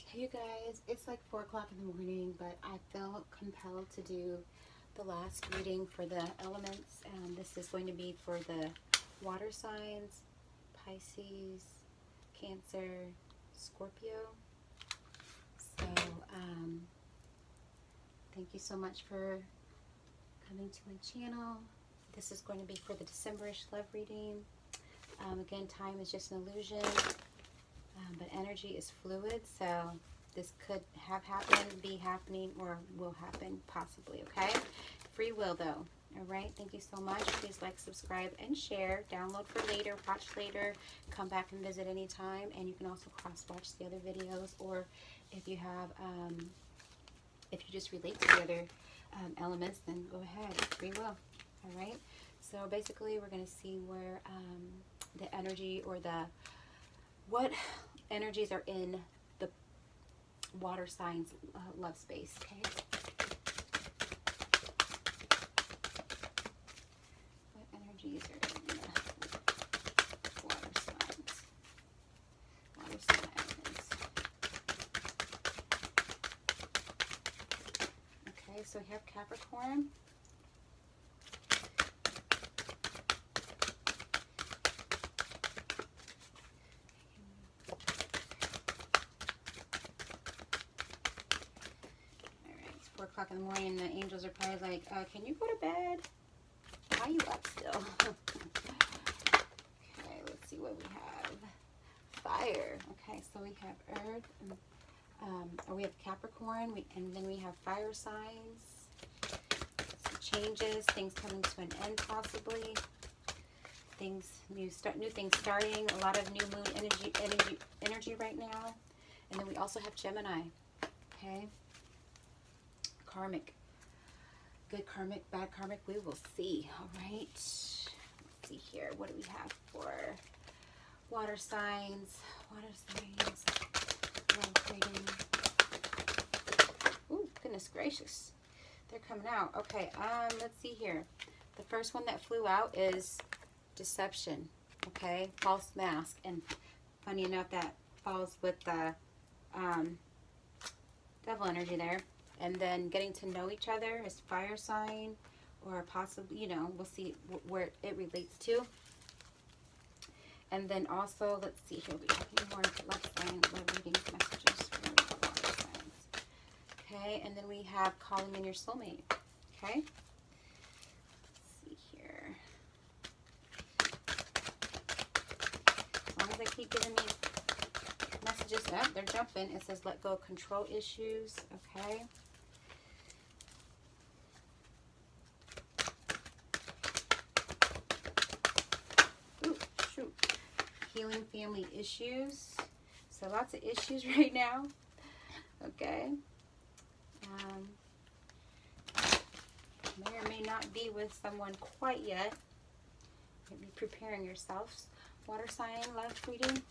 Hey you guys, it's like 4 o'clock in the morning, but I felt compelled to do the last reading for the elements. This is going to be for the water signs, Pisces, Cancer, Scorpio. So, thank you so much for coming to my channel. This is going to be for the Decemberish love reading. Again, time is just an illusion, but energy is fluid, so this could have happened, be happening, or will happen possibly, okay? Free will though. All right, thank you so much. Please like, subscribe, and share. Download for later, watch later, come back and visit anytime. And you can also cross-watch the other videos, or if you have, if you just relate to the other elements, then go ahead, free will. All right, so basically we're going to see where the energy or what energies are in the water signs love space, okay? What energies are in the water signs? Water signs. Okay, so we have Capricorn. Alright, it's 4 o'clock in the morning. The angels are probably like, can you go to bed? Why are you up still? Okay, let's see what we have. Fire. Okay, so we have Earth, and, or we have Capricorn, and then we have fire signs. Some changes, things coming to an end possibly. New things starting. A lot of new moon energy right now. And then we also have Gemini. Okay, karmic. Good karmic, bad karmic, we will see. All right, let's see here. What do we have for water signs? Water signs. Ooh, goodness gracious. They're coming out. Okay, let's see here. The first one that flew out is deception. Okay, false mask. And funny enough, that falls with the devil energy there. And then getting to know each other is fire sign, or possibly, we'll see where it relates to. And then also, let's see here, we have any more love sign, love readings, messages for the water signs. Okay, and then we have calling in your soulmate. Okay, let's see here. As long as they keep giving me messages, they're jumping. It says let go of control issues. Okay. Healing family issues. So lots of issues right now. Okay. May or may not be with someone quite yet. Maybe preparing yourselves. Water sign, love reading.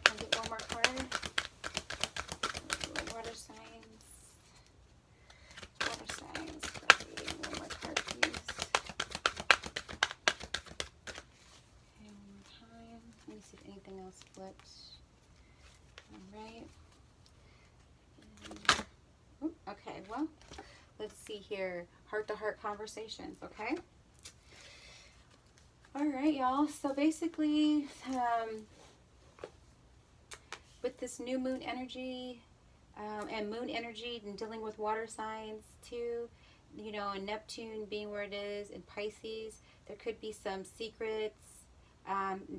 I'll get one more card. Water signs. Water signs. Love reading. One more card, please. Okay, one more time. Let me see if anything else flipped. All right. Okay, well, let's see here. Heart-to-heart conversations, okay? All right, y'all. So basically, with this new moon energy and moon energy and dealing with water signs too, and Neptune being where it is, and Pisces, there could be some secrets,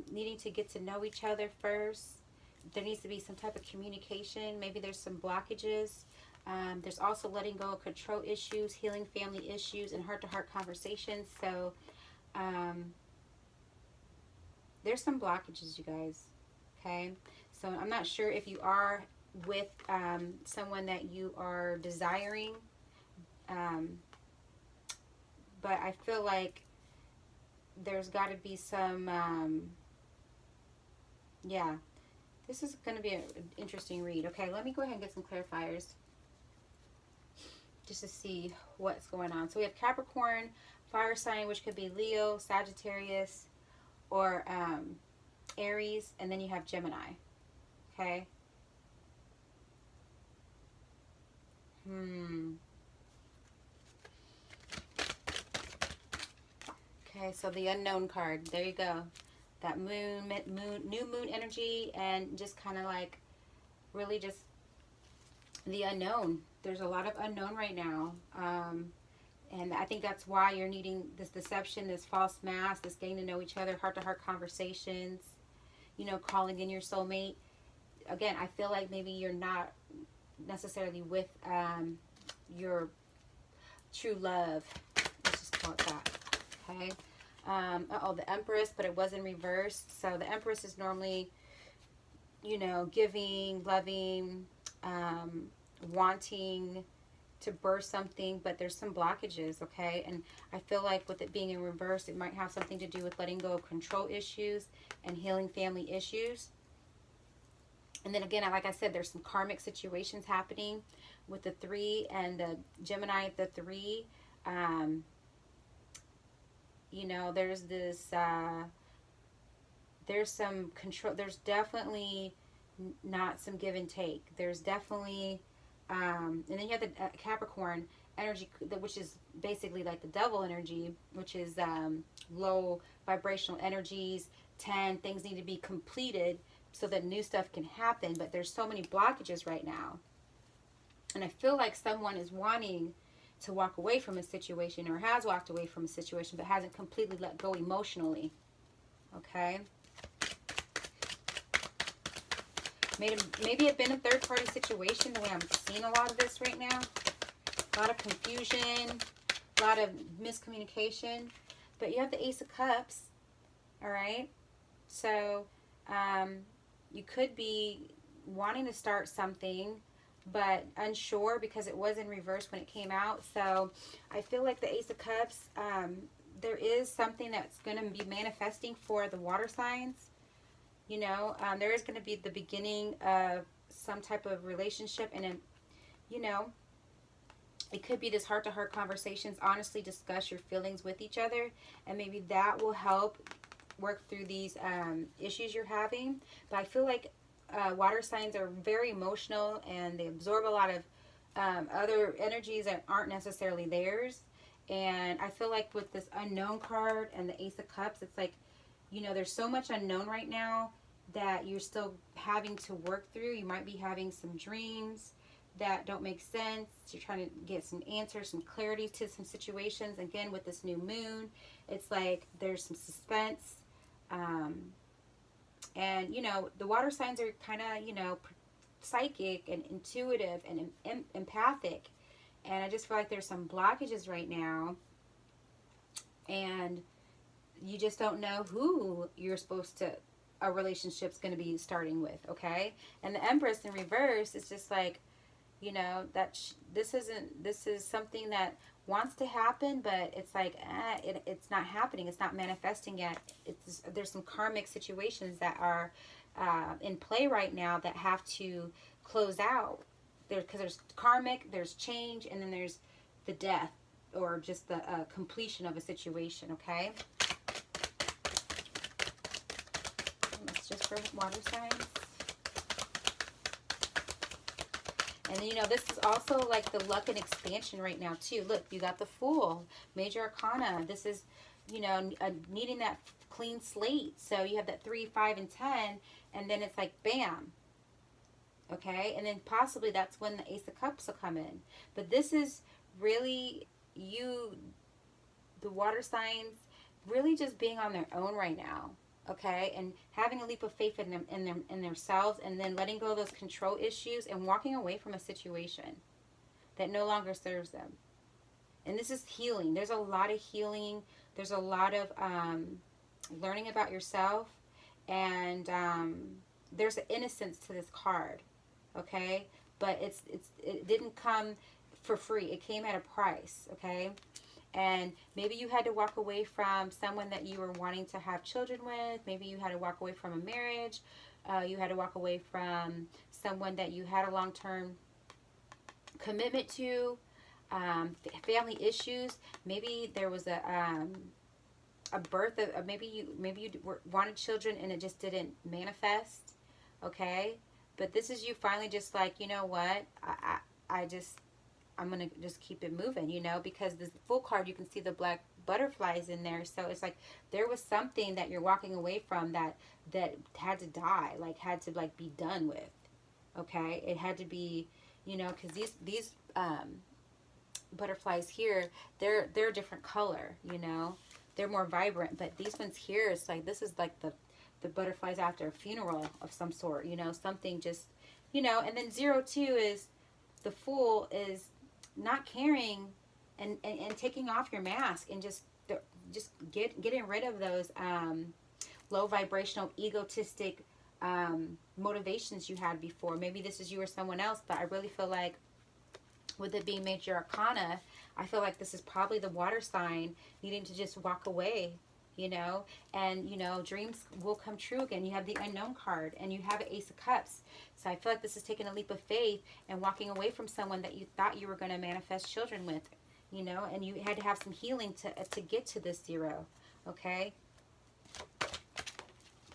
needing to get to know each other first. There needs to be some type of communication. Maybe there's some blockages. There's also letting go of control issues, healing family issues, and heart-to-heart conversations. So there's some blockages, you guys. Okay, so I'm not sure if you are with someone that you are desiring, but I feel like there's got to be some, yeah, this is going to be an interesting read. Okay, let me go ahead and get some clarifiers just to see what's going on. So we have Capricorn, fire sign, which could be Leo, Sagittarius, or Aries, and then you have Gemini. Okay, Okay, so the unknown card. There you go. That new moon energy, and just kind of like really just the unknown. There's a lot of unknown right now. And I think that's why you're needing this deception, this false mask, this getting to know each other, heart-to-heart conversations, you know, calling in your soulmate. Again, I feel like maybe you're not necessarily with your true love. Let's just call it that. Okay. Uh-oh, the Empress, but it was in reverse. So the Empress is normally, you know, giving, loving, wanting to birth something, but there's some blockages, okay? And I feel like with it being in reverse, it might have something to do with letting go of control issues and healing family issues. And then again, like I said, there's some karmic situations happening with the 3 and the Gemini at the 3. You know, there's this, there's some control, there's definitely not some give and take. There's definitely, and then you have the Capricorn energy, which is basically like the devil energy, which is low vibrational energies. 10 things need to be completed so that new stuff can happen, but there's so many blockages right now. And I feel like someone is wanting to walk away from a situation, or has walked away from a situation, but hasn't completely let go emotionally. Okay? Maybe it's been a third-party situation, the way I'm seeing a lot of this right now. A lot of confusion, a lot of miscommunication. But you have the Ace of Cups, all right? So you could be wanting to start something, but unsure because it was in reverse when it came out. So I feel like the Ace of Cups, there is something that's going to be manifesting for the water signs. You know, there is going to be the beginning of some type of relationship, and, you know, it could be this heart-to-heart conversations, honestly discuss your feelings with each other, and maybe that will help work through these issues you're having. But I feel like water signs are very emotional, and they absorb a lot of other energies that aren't necessarily theirs. And I feel like with this unknown card and the Ace of Cups, it's like, you know, there's so much unknown right now that you're still having to work through. You might be having some dreams that don't make sense. You're trying to get some answers, some clarity to some situations. Again, with this new moon, it's like there's some suspense. And, you know, the water signs are kind of, you know, psychic and intuitive and empathic. And I just feel like there's some blockages right now. And you just don't know who you're supposed to, a relationship's going to be starting with, okay? And the Empress in reverse is just like, you know, that this is something that wants to happen, but it's like, it's not happening. It's not manifesting yet. There's some karmic situations that are in play right now that have to close out. Because there's karmic, there's change, and then there's the death, or just the completion of a situation, okay? That's just for water signs. And then, you know, this is also like the luck and expansion right now, too. Look, you got the Fool, Major Arcana. This is, you know, needing that clean slate. So you have that 3, 5, and 10, and then it's like, bam. Okay? And then possibly that's when the Ace of Cups will come in. But this is really you, the water signs, really just being on their own right now. Okay, and having a leap of faith in themselves, and then letting go of those control issues and walking away from a situation that no longer serves them. And this is healing. There's a lot of healing. There's a lot of learning about yourself, and there's an innocence to this card. Okay, but it didn't come for free. It came at a price. Okay. And maybe you had to walk away from someone that you were wanting to have children with. Maybe you had to walk away from a marriage. You had to walk away from someone that you had a long-term commitment to. Family issues. Maybe there was a birth of maybe you wanted children and it just didn't manifest. Okay, but this is you finally just like, you know what? I'm going to just keep it moving, you know, because the Fool card, you can see the black butterflies in there. So it's like there was something that you're walking away from that had to die, like had to like be done with. Okay, it had to be, you know, because these butterflies here, they're a different color, you know, they're more vibrant. But these ones here, it's like this is like the butterflies after a funeral of some sort, you know, something just, you know. And then 02 is the Fool, is not caring and taking off your mask and just getting rid of those low vibrational, egotistic motivations you had before. Maybe this is you or someone else, but I really feel like with it being Major Arcana, I feel like this is probably the water sign needing to just walk away, you know. And, you know, dreams will come true again. You have the Unknown card, and you have an Ace of Cups. So I feel like this is taking a leap of faith and walking away from someone that you thought you were going to manifest children with, you know, and you had to have some healing to get to this 0, okay?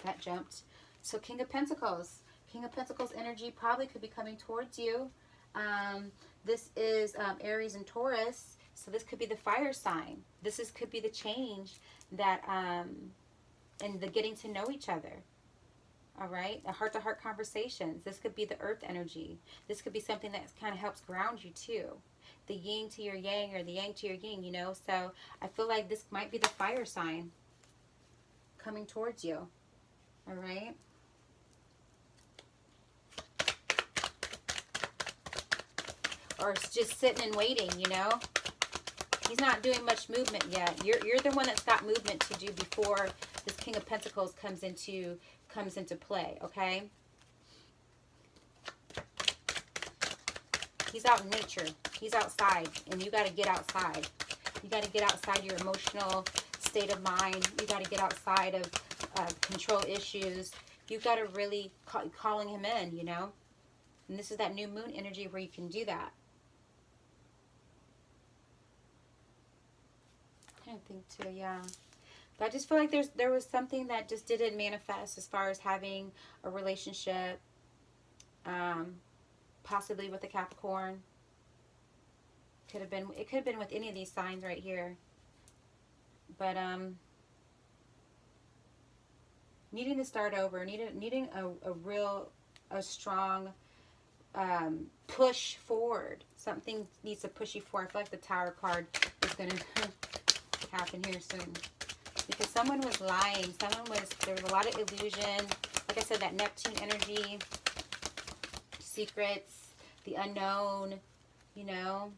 That jumped. So King of Pentacles. King of Pentacles energy probably could be coming towards you. This is Aries and Taurus. So this could be the fire sign. This could be the change that, and the getting to know each other. All right, the heart-to-heart conversations. This could be the earth energy. This could be something that kind of helps ground you too. The yin to your yang, or the yang to your yin, you know. So I feel like this might be the fire sign coming towards you. All right. Or it's just sitting and waiting, you know. He's not doing much movement yet. You're the one that's got movement to do before this King of Pentacles comes into play, okay? He's out in nature. He's outside, and you got to get outside. You got to get outside your emotional state of mind. You got to get outside of control issues. You got to really calling him in, you know. And this is that new moon energy where you can do that. I think too, yeah. But I just feel like there was something that just didn't manifest as far as having a relationship, possibly with a Capricorn. It could have been with any of these signs right here. But needing to start over, needing a strong push forward. Something needs to push you forward. I feel like the Tower card is going to happen here soon. Because someone was lying. There was a lot of illusion. Like I said, that Neptune energy, secrets, the unknown, you know.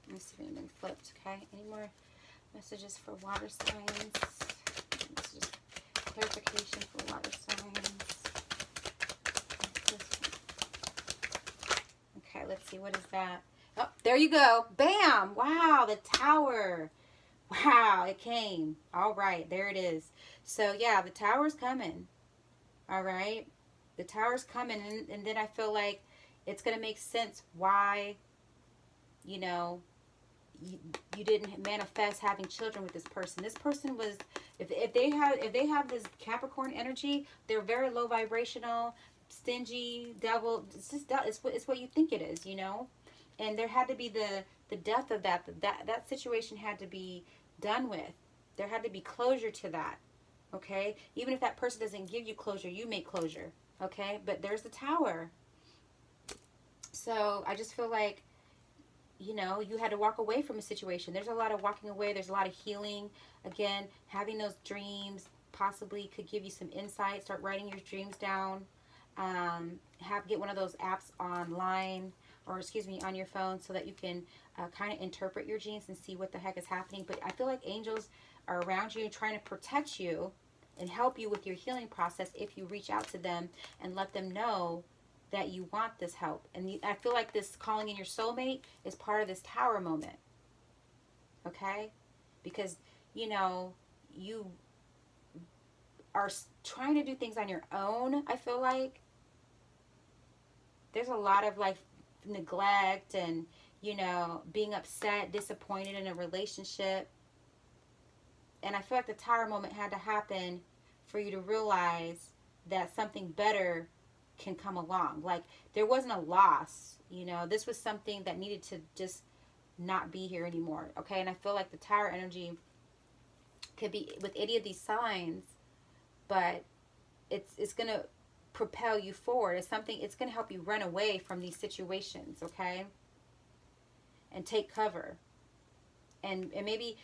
Let me see if anything flipped, okay? Any more messages for water signs? Messages, clarification for water signs. Okay, let's see. What is that? Oh, there you go. Bam! Wow, the Tower. Wow, it came. All right, there it is. So, yeah, the Tower's coming. All right? The Tower's coming. And then I feel like it's going to make sense why, you know, you didn't manifest having children with this person. This person was, if they have this Capricorn energy, they're very low vibrational, stingy, devil. It's just it's what you think it is, you know. And there had to be the death of that situation had to be done with. There had to be closure to that. Okay, even if that person doesn't give you closure, you make closure. Okay, but there's the Tower. So I just feel like, you know, you had to walk away from a situation. There's a lot of walking away. There's a lot of healing. Again, having those dreams possibly could give you some insight. Start writing your dreams down. Get one of those apps online, or excuse me, on your phone, so that you can kind of interpret your dreams and see what the heck is happening. But I feel like angels are around you trying to protect you and help you with your healing process if you reach out to them and let them know that you want this help. And I feel like this calling in your soulmate is part of this Tower moment. Okay? Because, you know, you are trying to do things on your own, I feel like. There's a lot of, like, neglect and, you know, being upset, disappointed in a relationship. And I feel like the Tower moment had to happen for you to realize that something better can come along. Like, there wasn't a loss, you know. This was something that needed to just not be here anymore. Okay, and I feel like the Tower energy could be with any of these signs, but it's gonna propel you forward. It's something, it's gonna help you run away from these situations, okay? And take cover. And maybe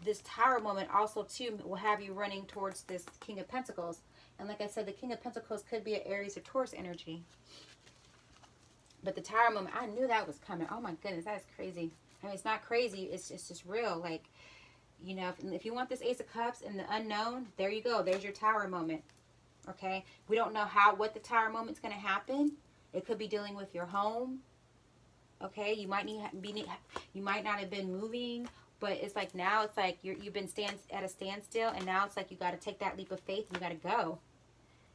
this Tower moment also too will have you running towards this King of Pentacles. And like I said, the King of Pentacles could be an Aries or Taurus energy. But the Tower moment, I knew that was coming. Oh my goodness, that is crazy. I mean, it's not crazy. It's just real. Like, you know, if you want this Ace of Cups and the unknown, there you go. There's your Tower moment. Okay? We don't know what the Tower moment's going to happen. It could be dealing with your home. Okay? You might not have been moving, but it's like now it's like you've been at a standstill, and now it's like you got to take that leap of faith. And you got to go.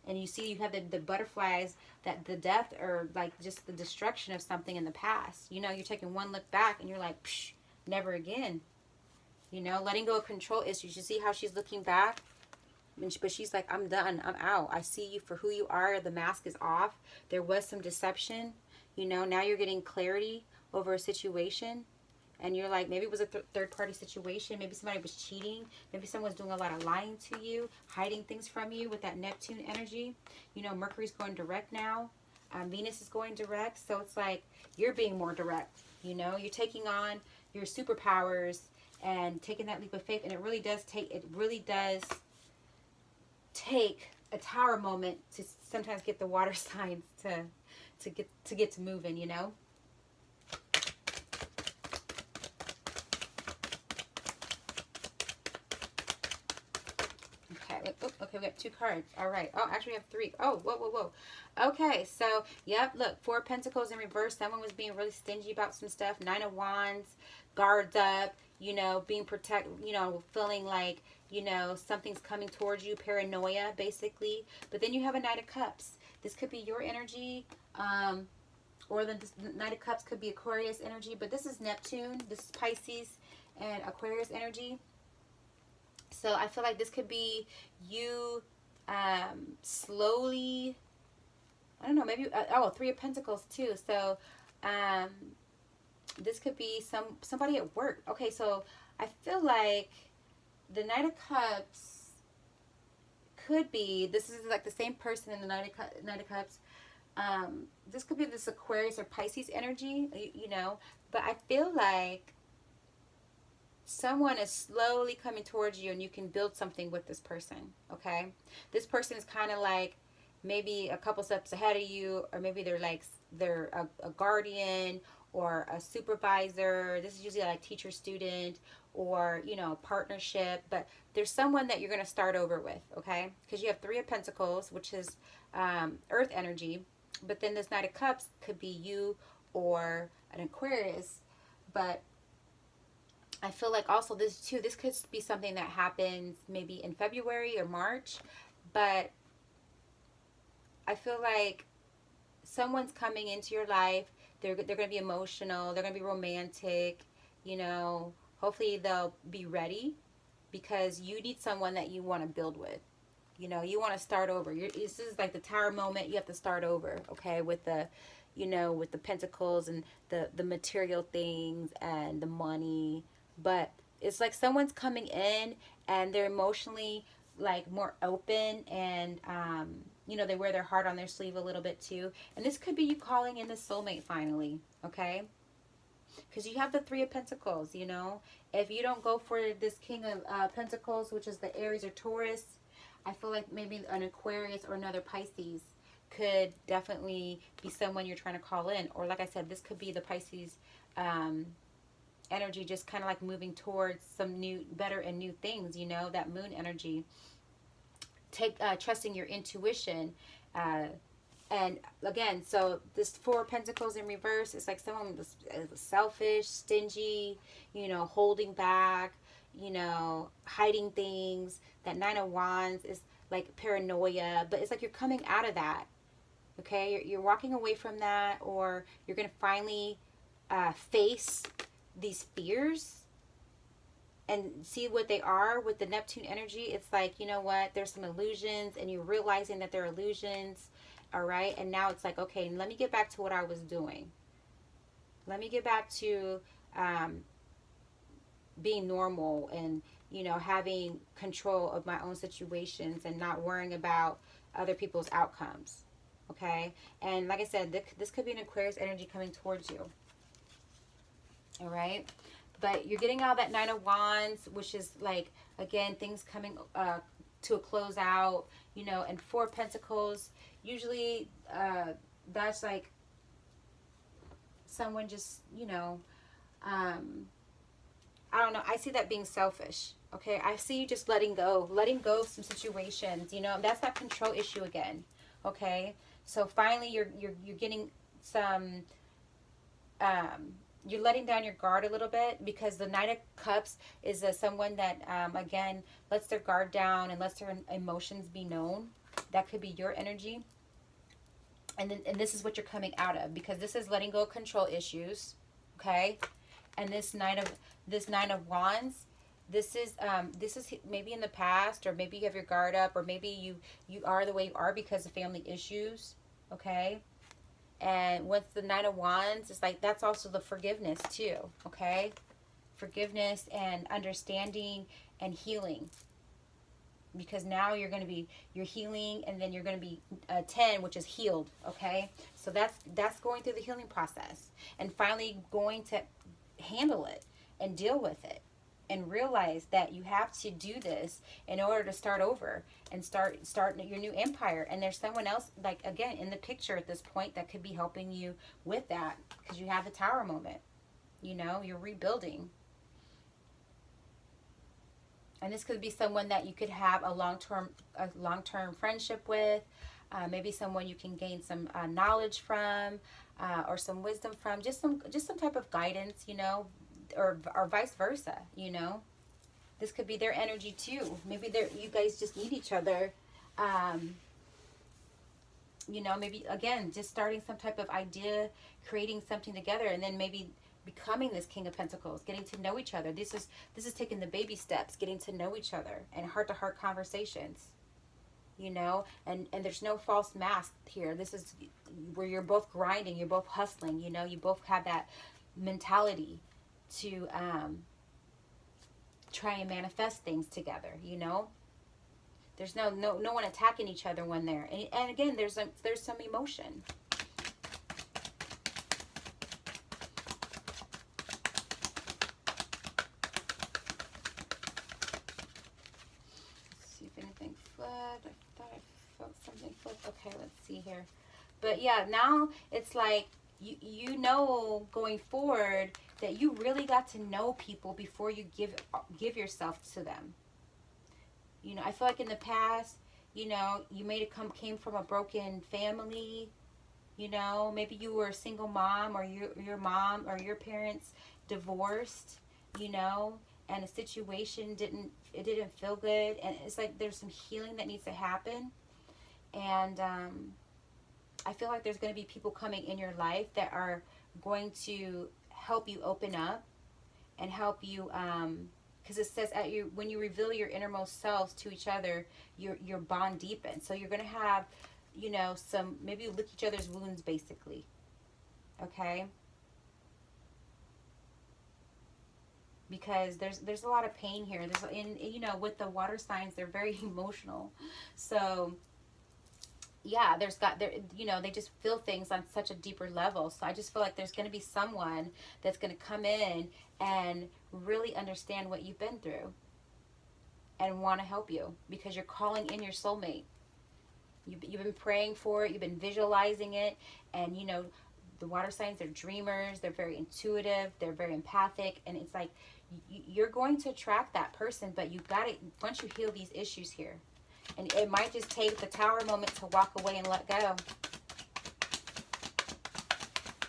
And you see you have the butterflies, that the death or like just the destruction of something in the past. You know, you're taking one look back and you're like, psh, never again. You know, letting go of control issues. You see how she's looking back? But she's like, I'm done. I'm out. I see you for who you are. The mask is off. There was some deception. You know, now you're getting clarity over a situation. And you're like, maybe it was a third-party situation. Maybe somebody was cheating. Maybe someone's doing a lot of lying to you, hiding things from you with that Neptune energy. You know, Mercury's going direct now. Venus is going direct. So it's like you're being more direct. You know, you're taking on your superpowers and taking that leap of faith. And it really does take a Tower moment to sometimes get the water signs to get to moving, you know. Okay, we got 2 cards. All right. Oh, actually we have 3. Oh, whoa. Okay, so, yep, look, 4 of Pentacles in reverse. Someone was being really stingy about some stuff. 9 of Wands, guards up, you know, being you know, feeling like, you know, something's coming towards you, paranoia, basically. But then you have a Knight of Cups. This could be your energy, or the Knight of Cups could be Aquarius energy, but this is Neptune, this is Pisces, and Aquarius energy. So I feel like this could be you slowly, I don't know, maybe, 3 of Pentacles too. So this could be somebody at work. Okay, so I feel like the Knight of Cups could be, this is like the same person in the Knight of Cups. This could be this Aquarius or Pisces energy, you know, but I feel like someone is slowly coming towards you and you can build something with this person, okay? This person is kind of like maybe a couple steps ahead of you, or maybe they're a guardian or a supervisor. This is usually like teacher student or, you know, partnership, but there's someone that you're going to start over with, okay? Because you have 3 of Pentacles, which is earth energy, but then this Knight of Cups could be you or an Aquarius. But I feel like also this could be something that happens maybe in February or March, but I feel like someone's coming into your life. They're going to be emotional. They're going to be romantic. You know, hopefully they'll be ready, because you need someone that you want to build with. You know, you want to start over. This is like the Tower moment. You have to start over, okay, with the, you know, with the Pentacles and the material things and the money. But it's like someone's coming in and they're emotionally like more open, and you know, they wear their heart on their sleeve a little bit too. And this could be you calling in the soulmate finally, okay? Because you have the 3 of Pentacles, you know. If you don't go for this King of Pentacles, which is the Aries or Taurus, I feel like maybe an Aquarius or another Pisces could definitely be someone you're trying to call in. Or like I said, this could be the Pisces energy, just kind of like moving towards some new, better and new things, you know, that moon energy. Trusting your intuition. And again, so this 4 of Pentacles in reverse is like someone was selfish, stingy, you know, holding back, you know, hiding things. That 9 of Wands is like paranoia, but it's like you're coming out of that, okay? You're walking away from that, or you're going to finally face these fears and see what they are. With the Neptune energy, it's like, you know what, there's some illusions, and you're realizing that they're illusions, all right? And now it's like, okay, let me get back to what I was doing. Let me get back to um, being normal and, you know, having control of my own situations and not worrying about other people's outcomes. Okay. And like I said, this could be an Aquarius energy coming towards you. All right. But you're getting out that Nine of Wands, which is like, again, things coming to a close out, you know, and Four of Pentacles. Usually that's like someone just, you know, I don't know. I see that being selfish. Okay. I see you just letting go of some situations, you know, that's that control issue again. Okay. So finally you're getting some, you're letting down your guard a little bit, because the Knight of Cups is someone that, again, lets their guard down and lets their emotions be known. That could be your energy. And this is what you're coming out of, because this is letting go of control issues. Okay. And this Nine of Wands, this is maybe in the past, or maybe you have your guard up, or maybe you are the way you are because of family issues. Okay. And with the Nine of Wands, it's like that's also the forgiveness too. Okay. Forgiveness and understanding and healing, because now you're healing, and then you're going to be 10, which is healed. Okay. So that's going through the healing process, and finally going to handle it and deal with it, and realize that you have to do this in order to start over and start your new empire. And there's someone else, like, again, in the picture at this point that could be helping you with that, because you have the Tower moment. You know, you're rebuilding. And this could be someone that you could have a long-term friendship with, maybe someone you can gain some knowledge from, or some wisdom from, just some type of guidance, you know, or vice versa, you know. This could be their energy too. Maybe you guys just need each other. You know, maybe, again, just starting some type of idea, creating something together, and then maybe becoming this King of Pentacles, getting to know each other. This is taking the baby steps, getting to know each other, and heart-to-heart conversations, you know. And there's no false mask here. This is where you're both grinding, you're both hustling, you know. You both have that mentality to try and manifest things together, you know. There's no one attacking each other when they're, and again, there's some emotion. Let's see if anything flipped. I thought I felt something flip. Okay, let's see here. But yeah, now it's like you know, going forward, that you really got to know people before you give yourself to them. You know, I feel like in the past, you know, you came from a broken family. You know, maybe you were a single mom, or your mom or your parents divorced, you know, and a situation didn't feel good, and it's like there's some healing that needs to happen. And I feel like there's going to be people coming in your life that are going to help you open up and help you, because it says when you reveal your innermost selves to each other, your bond deepens. So you're going to have, you know, maybe you lick each other's wounds, basically. Okay. Because there's a lot of pain here. You know, with the water signs, they're very emotional. So yeah, you know, they just feel things on such a deeper level. So I just feel like there's going to be someone that's going to come in and really understand what you've been through and want to help you, because you're calling in your soulmate. You've been praying for it, you've been visualizing it, and you know, the water signs, they're dreamers, they're very intuitive, they're very empathic, and it's like you're going to attract that person, but you got to, once you heal these issues here. And it might just take the Tower moment to walk away and let go.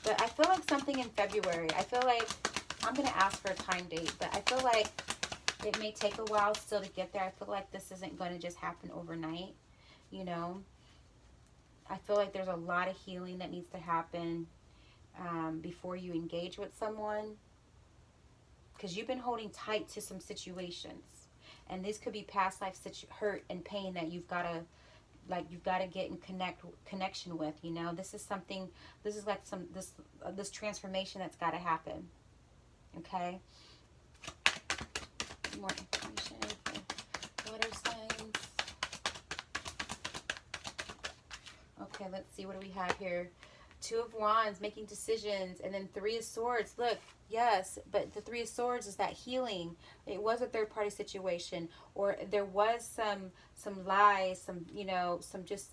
But I feel like something in February. I feel like, I'm going to ask for a time date, but I feel like it may take a while still to get there. I feel like this isn't going to just happen overnight, you know. I feel like there's a lot of healing that needs to happen before you engage with someone. Because you've been holding tight to some situations. And this could be past life hurt and pain that you've got to get in connection with, you know. This is like this transformation that's got to happen. Okay? More information for water signs. Okay, let's see. What do we have here? Two of Wands, making decisions, and then Three of Swords. Look, yes, but the Three of Swords is that healing. It was a third-party situation, or there was some lies, some, you know, some just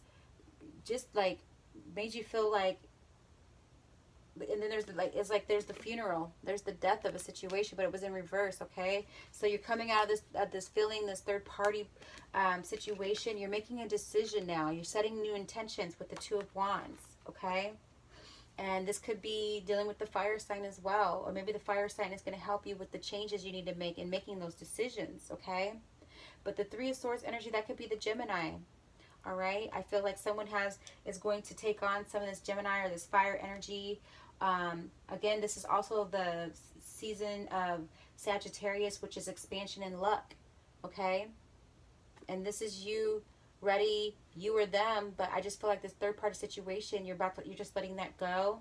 like made you feel like. And then there's the, like, it's like there's the funeral, there's the death of a situation, but it was in reverse. Okay, so you're coming out of this feeling, this third-party situation. You're making a decision now. You're setting new intentions with the Two of Wands. Okay. And this could be dealing with the fire sign as well. Or maybe the fire sign is going to help you with the changes you need to make in making those decisions, okay? But the Three of Swords energy, that could be the Gemini, all right? I feel like someone is going to take on some of this Gemini or this fire energy. Again, this is also the season of Sagittarius, which is expansion and luck, okay? And this is you ready, you or them, but I just feel like this third-party situation, you're just letting that go,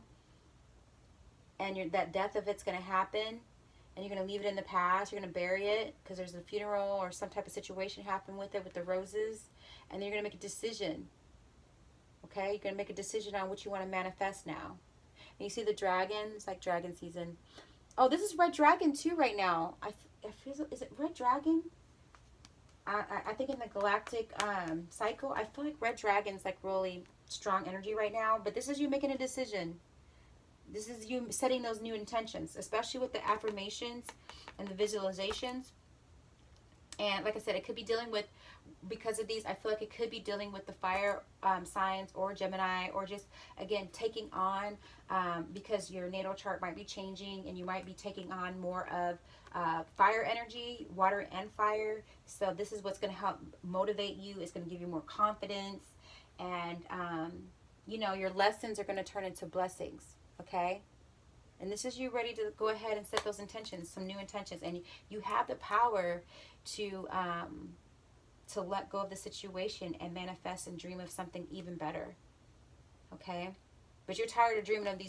and that death of it's going to happen, and you're going to leave it in the past. You're going to bury it because there's a funeral or some type of situation happen with it, with the roses, and then you're going to make a decision. Okay, you're going to make a decision on what you want to manifest now. And you see the dragon. It's like dragon season. Oh, this is red dragon too right now. I feel, is it red dragon? I think in the galactic cycle, I feel like red dragon's like really strong energy right now. But this is you making a decision. This is you setting those new intentions, especially with the affirmations and the visualizations. And like I said, it could be dealing with, because of these, I feel like it could be dealing with the fire signs or Gemini, or just, again, taking on, because your natal chart might be changing and you might be taking on more of fire energy, water and fire. So this is what's going to help motivate you. It's going to give you more confidence. And, you know, your lessons are going to turn into blessings, okay? And this is you ready to go ahead and set those intentions, some new intentions. And you have the power to let go of the situation and manifest and dream of something even better. Okay? But you're tired of dreaming of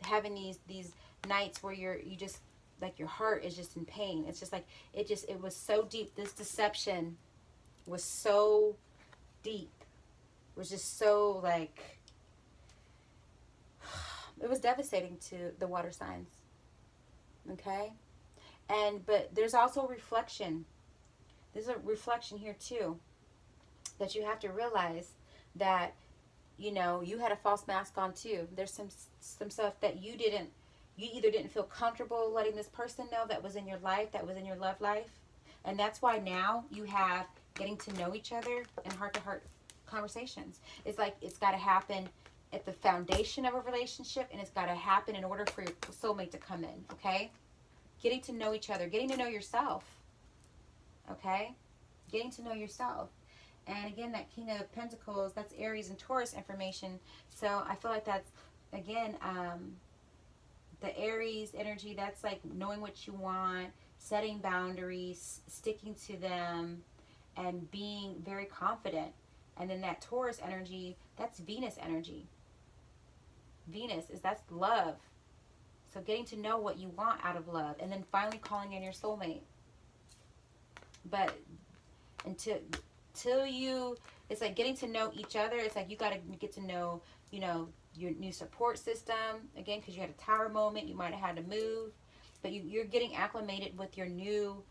having these nights where you just, like, your heart is just in pain. It's just like, it was so deep. This deception was so deep. It was just so, like, it was devastating to the water signs. Okay? But there's also reflection. There's a reflection here too, that you have to realize that, you know, you had a false mask on too. There's some stuff that you either didn't feel comfortable letting this person know that was in your life, that was in your love life. And that's why now you have getting to know each other and heart-to-heart conversations. It's like, it's got to happen at the foundation of a relationship, and it's got to happen in order for your soulmate to come in, okay? Getting to know each other, getting to know yourself, okay? Getting to know yourself. And again, that King of Pentacles, that's Aries and Taurus information. So I feel like that's, again, the Aries energy, that's like knowing what you want, setting boundaries, sticking to them, and being very confident. And then that Taurus energy, that's Venus energy. Venus that's love. So getting to know what you want out of love, and then finally calling in your soulmate. But until you, it's like getting to know each other. It's like you got to get to know, you know, your new support system. Again, because you had a tower moment, you might have had to move, but you're getting acclimated with your new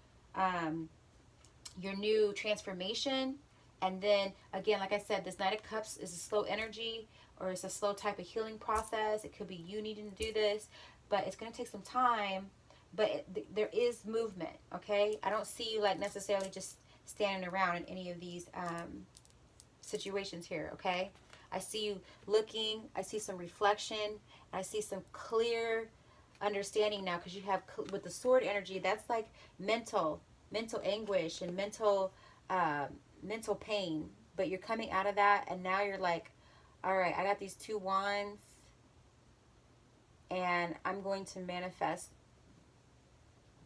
transformation. And then again, like I said, this Knight of Cups is a slow energy, or it's a slow type of healing process. It could be you needing to do this, but it's going to take some time. But there is movement, okay? I don't see you like necessarily just standing around in any of these situations here, okay? I see you looking. I see some reflection. I see some clear understanding now, because you have, with the sword energy, that's like mental anguish and mental pain. But you're coming out of that, and now you're like, all right, I got these two wands, and I'm going to manifest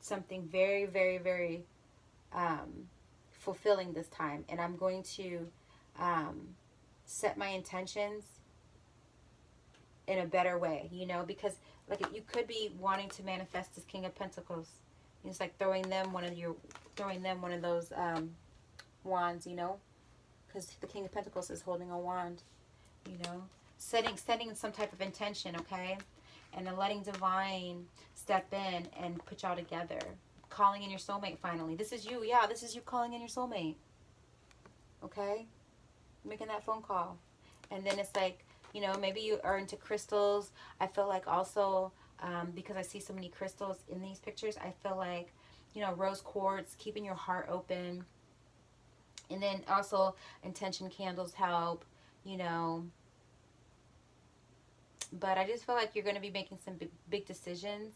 something very, very, very fulfilling this time. And I'm going to set my intentions in a better way, you know, because like you could be wanting to manifest this King of Pentacles. It's like throwing them one of those wands, you know, because the King of Pentacles is holding a wand, you know, setting some type of intention, okay, and then letting divine step in and put y'all together, calling in your soulmate. Finally, this is you. Yeah, this is you calling in your soulmate, okay, making that phone call. And then it's like, you know, maybe you are into crystals. I feel like also, because I see so many crystals in these pictures, I feel like, you know, rose quartz, keeping your heart open. And then also intention candles help, you know. But I just feel like you're going to be making some big decisions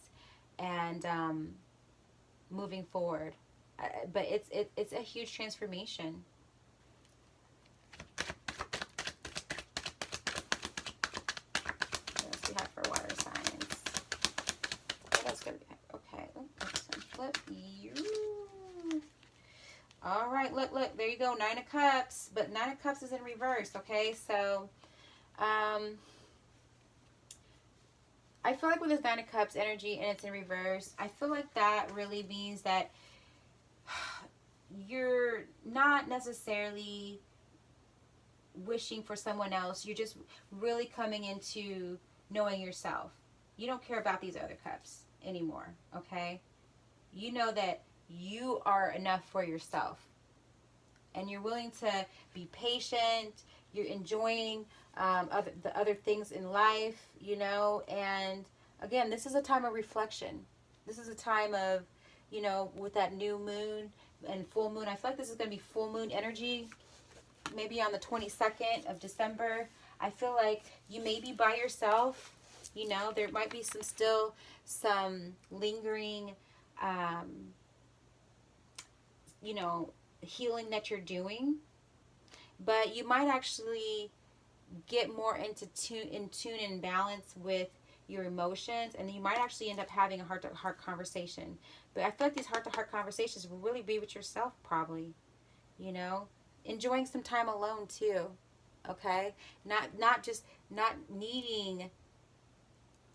and moving forward. But it's a huge transformation. Let's see how for water signs. What else going to be? Okay. Flip you. All right. Look. There you go. 9 of Cups. But 9 of Cups is in reverse. Okay. So, I feel like with this 9 of Cups energy and it's in reverse, I feel like that really means that you're not necessarily wishing for someone else. You're just really coming into knowing yourself. You don't care about these other cups anymore, okay? You know that you are enough for yourself. And you're willing to be patient. You're enjoying the other things in life, you know. And again, this is a time of reflection. This is a time of, you know, with that new moon and full moon. I feel like this is going to be full moon energy, maybe on the 22nd of December. I feel like you may be by yourself. You know, there might be some lingering, you know, healing that you're doing. But you might actually get more in tune and balance with your emotions, and you might actually end up having a heart-to-heart conversation. But I feel like these heart-to-heart conversations will really be with yourself, probably, you know, enjoying some time alone too, okay, not needing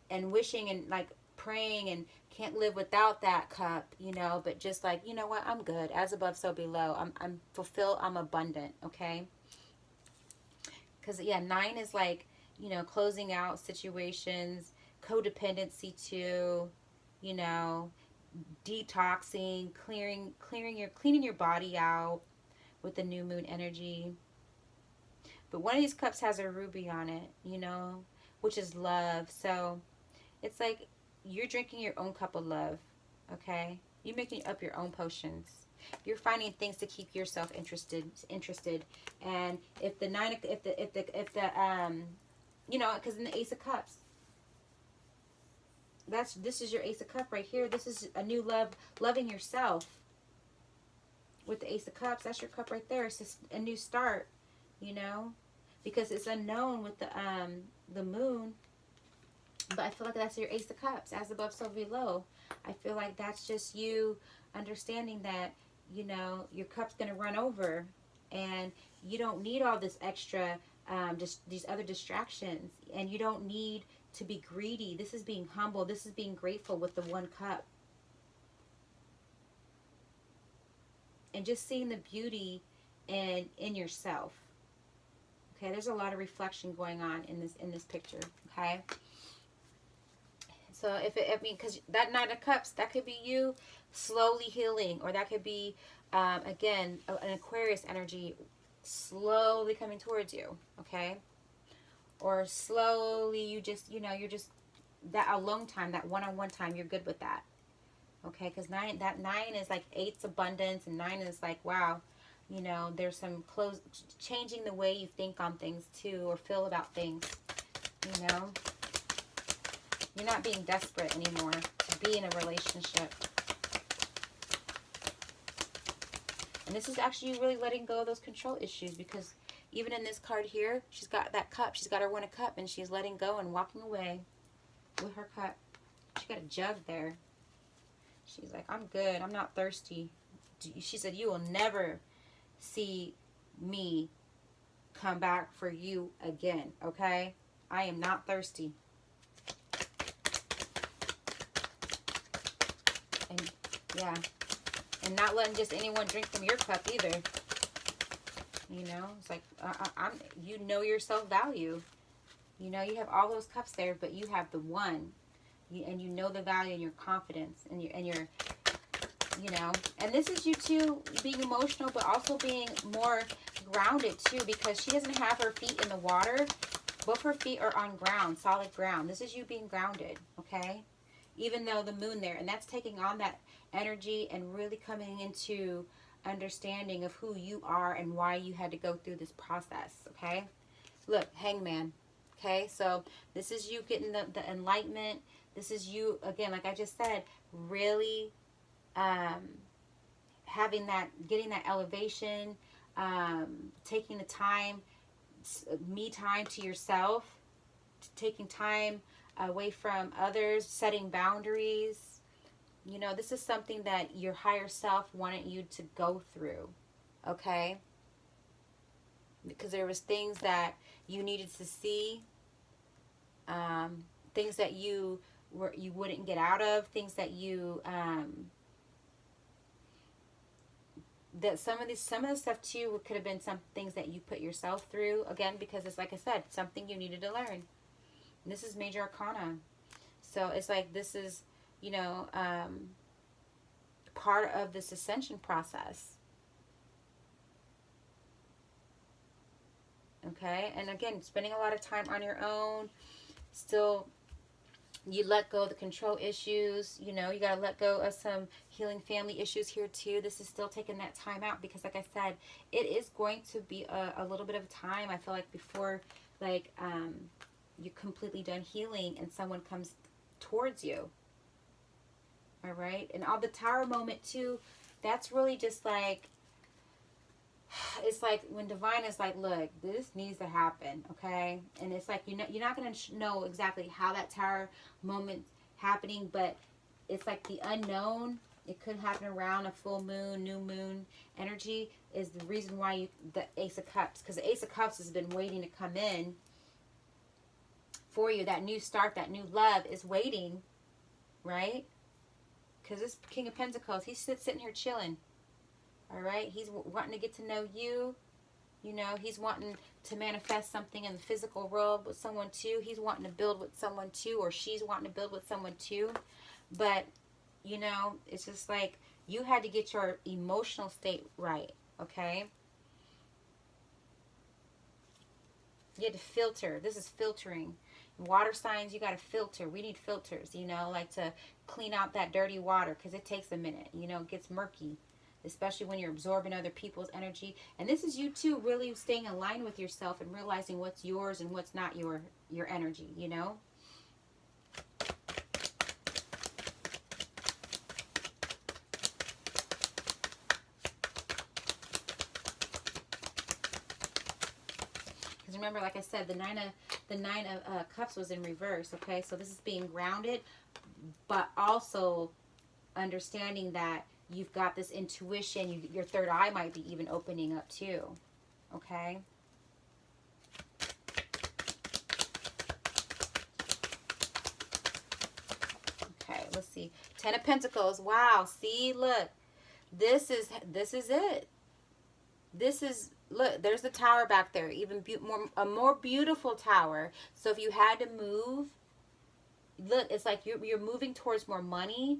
and wishing and like praying and can't live without that cup, you know, but just like, you know what, I'm good, as above so below, I'm fulfilled, I'm abundant, okay. Because yeah, 9 is like, you know, closing out situations, codependency too, you know, detoxing, cleaning your body out with the new moon energy. But one of these cups has a ruby on it, you know, which is love. So it's like you're drinking your own cup of love, okay? You're making up your own potions. You're finding things to keep yourself interested. And if the you know, because in the Ace of Cups, this is your Ace of Cup right here. This is a new love, loving yourself. With the Ace of Cups, that's your cup right there. It's just a new start, you know, because it's unknown with the moon. But I feel like that's your Ace of Cups, as above, so below. I feel like that's just you understanding that, you know, your cup's going to run over. And you don't need all this extra, just these other distractions. And you don't need to be greedy. This is being humble. This is being grateful with the one cup. And just seeing the beauty in yourself. Okay, there's a lot of reflection going on in this picture, okay? So because that 9 of Cups, that could be you slowly healing, or that could be, again, an Aquarius energy slowly coming towards you, okay? Or slowly you just, you know, you're just, that alone time, that one-on-one time, you're good with that, okay? Because 9 is like 8's abundance, and 9 is like, wow, you know, there's some changing the way you think on things too, or feel about things, you know? You're not being desperate anymore to be in a relationship. And this is actually really letting go of those control issues, because even in this card here, she's got that cup. She's got her 1 of Cups, and she's letting go and walking away with her cup. She got a jug there. She's like, I'm good. I'm not thirsty. She said, you will never see me come back for you again, okay? I am not thirsty. Yeah. And not letting just anyone drink from your cup either. You know, it's like, you know your self-value. You know, you have all those cups there, but you have the one. And you know the value and your confidence and your, you know. And this is you too being emotional, but also being more grounded too, because she doesn't have her feet in the water. Both her feet are on ground, solid ground. This is you being grounded, okay? Even though the moon there, and that's taking on that energy and really coming into understanding of who you are and why you had to go through this process, okay? Look, Hangman, okay? So this is you getting the enlightenment. This is you, again, like I just said, really having that, getting that elevation, taking the time, me time to yourself, taking time away from others, setting boundaries. You know, this is something that your higher self wanted you to go through, okay? Because there was things that you needed to see, things that you wouldn't get out of, things that you that some of the stuff too could have been some things that you put yourself through, again, because it's like I said, something you needed to learn. And this is major arcana, so it's like this is, you know, part of this ascension process. Okay, and again, spending a lot of time on your own. Still, you let go of the control issues. You know, you got to let go of some healing family issues here too. This is still taking that time out, because like I said, it is going to be a little bit of time, I feel like, before like you're completely done healing and someone comes towards you. All right, and all the Tower moment too, that's really just like, it's like when divine is like, look, this needs to happen, okay? And it's like, you're not going to know exactly how that Tower moment's happening, but it's like the unknown. It could happen around a full moon, new moon energy is the reason why the Ace of Cups, because the Ace of Cups has been waiting to come in for you. That new start, that new love is waiting, right? Because this King of Pentacles, he's sitting here chilling. All right, he's wanting to get to know you. You know, he's wanting to manifest something in the physical world with someone too. He's wanting to build with someone too, or she's wanting to build with someone too. But, you know, it's just like you had to get your emotional state right, okay? You had to filter. This is filtering. Water signs, you got to filter. We need filters, you know, like to clean out that dirty water, because it takes a minute. You know, it gets murky, especially when you're absorbing other people's energy. And this is you too really staying in line with yourself and realizing what's yours and what's not your energy, you know? Because remember, like I said, the nine of Cups was in reverse, okay? So this is being grounded, but also understanding that you've got this intuition. Your third eye might be even opening up too, okay? Okay, let's see. Ten of Pentacles. Wow, see, look. This is it. This is, look, there's the Tower back there. Even a more beautiful tower. So if you had to move, look, it's like you're moving towards more money.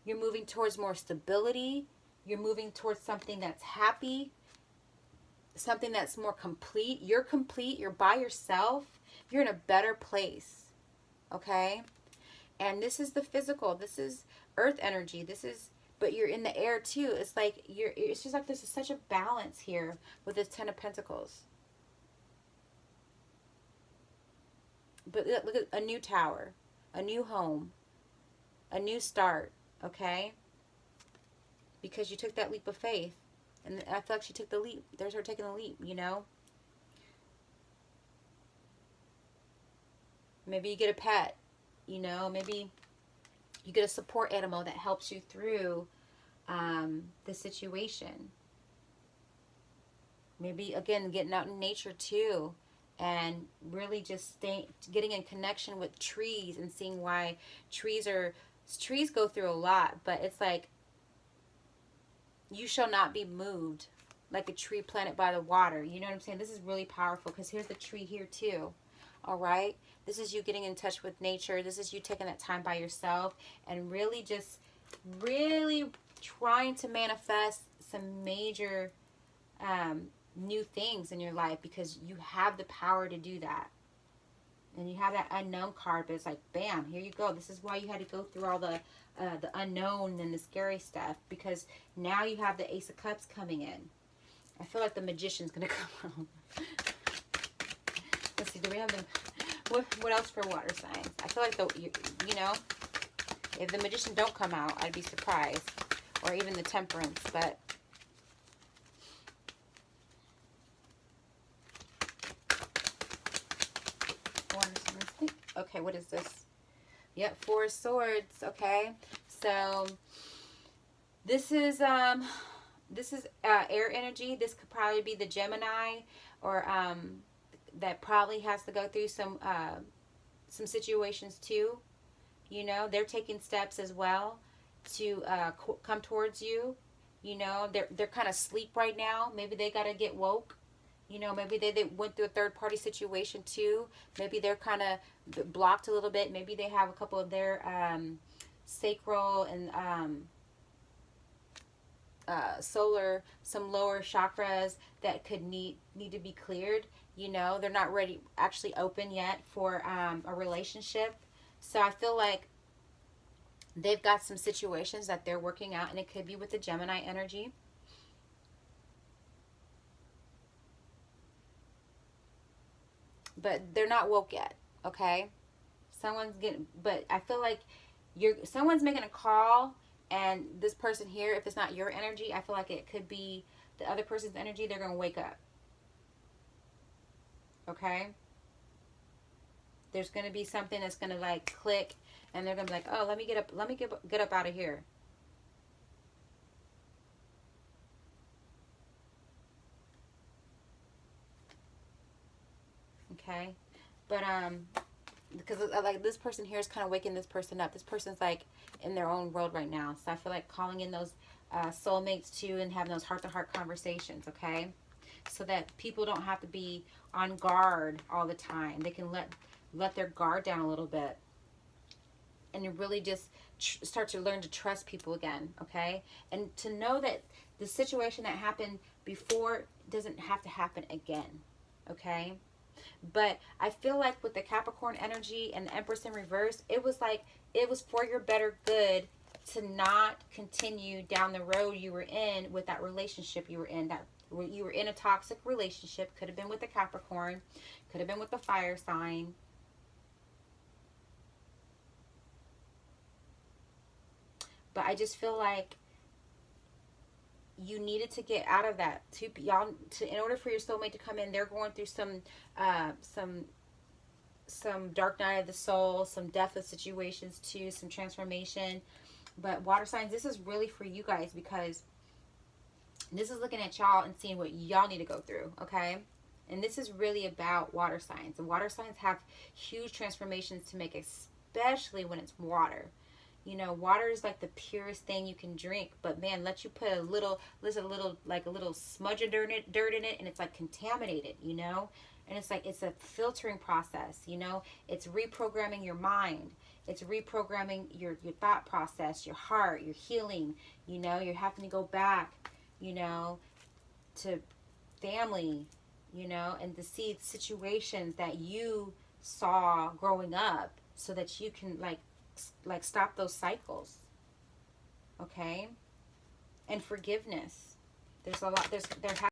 You're moving towards more stability. You're moving towards something that's happy. Something that's more complete. You're complete. You're by yourself. You're in a better place. Okay? And this is the physical. This is earth energy. This is, but you're in the air too. It's like it's just like there's such a balance here with this Ten of Pentacles. But look at a new tower, a new home, a new start, okay? Because you took that leap of faith. And I feel like she took the leap. There's her taking the leap, you know? Maybe you get a pet, you know? Maybe you get a support animal that helps you through the situation. Maybe, again, getting out in nature too. And really just getting in connection with trees and seeing why trees go through a lot. But it's like You shall not be moved like a tree planted by the water. You know what I'm saying? This is really powerful because here's the tree here too. All right? This is you getting in touch with nature. This is you taking that time by yourself and really just really trying to manifest some major new things in your life, because you have the power to do that. And you have that unknown card, but it's like, bam, here you go. This is why you had to go through all the unknown and the scary stuff, because now you have the Ace of Cups coming in. I feel like the Magician's going to come out. Let's see, do we have the... What else for water signs? I feel like, you know, if the Magician don't come out, I'd be surprised. Or even the Temperance, but... Okay, what is this? Yep, Four of Swords. Okay, so this is air energy. This could probably be the Gemini, or that probably has to go through some situations too. You know, they're taking steps as well to come towards you. You know, they're kind of asleep right now. Maybe they got to get woke. You know, maybe they went through a third-party situation too. Maybe they're kind of blocked a little bit. Maybe they have a couple of their sacral and solar, some lower chakras that could need to be cleared. You know, they're not ready, actually open yet for a relationship. So I feel like they've got some situations that they're working out, and it could be with the Gemini energy. But they're not woke yet, okay? But I feel like someone's making a call, and this person here, if it's not your energy, I feel like it could be the other person's energy. They're going to wake up, okay? There's going to be something that's going to like click, and they're going to be like, oh, let me get up out of here. Okay, but because like this person here is kind of waking this person up. This person's like in their own world right now, so I feel like calling in those soulmates too, and having those heart-to-heart conversations. Okay, so that people don't have to be on guard all the time. They can let their guard down a little bit, and you really just start to learn to trust people again. Okay, and to know that the situation that happened before doesn't have to happen again. Okay. But I feel like with the Capricorn energy and the Empress in reverse, it was for your better good to not continue down the road you were in with that relationship you were in. That you were in a toxic relationship. Could have been with a Capricorn. Could have been with a fire sign. But I just feel like you needed to get out of that. In order for your soulmate to come in, they're going through some dark night of the soul, some death of situations too, some transformation. But water signs, this is really for you guys, because this is looking at y'all and seeing what y'all need to go through, okay? And this is really about water signs. And water signs have huge transformations to make, especially when it's water. You know, water is like the purest thing you can drink, but man, let you put a little smudge of dirt in it, and it's like contaminated, you know? And it's like, it's a filtering process, you know? It's reprogramming your mind. It's reprogramming your thought process, your heart, your healing, you know? You're having to go back, you know, to family, you know, and to see situations that you saw growing up so that you can like stop those cycles. Okay? And forgiveness. There's a lot, there has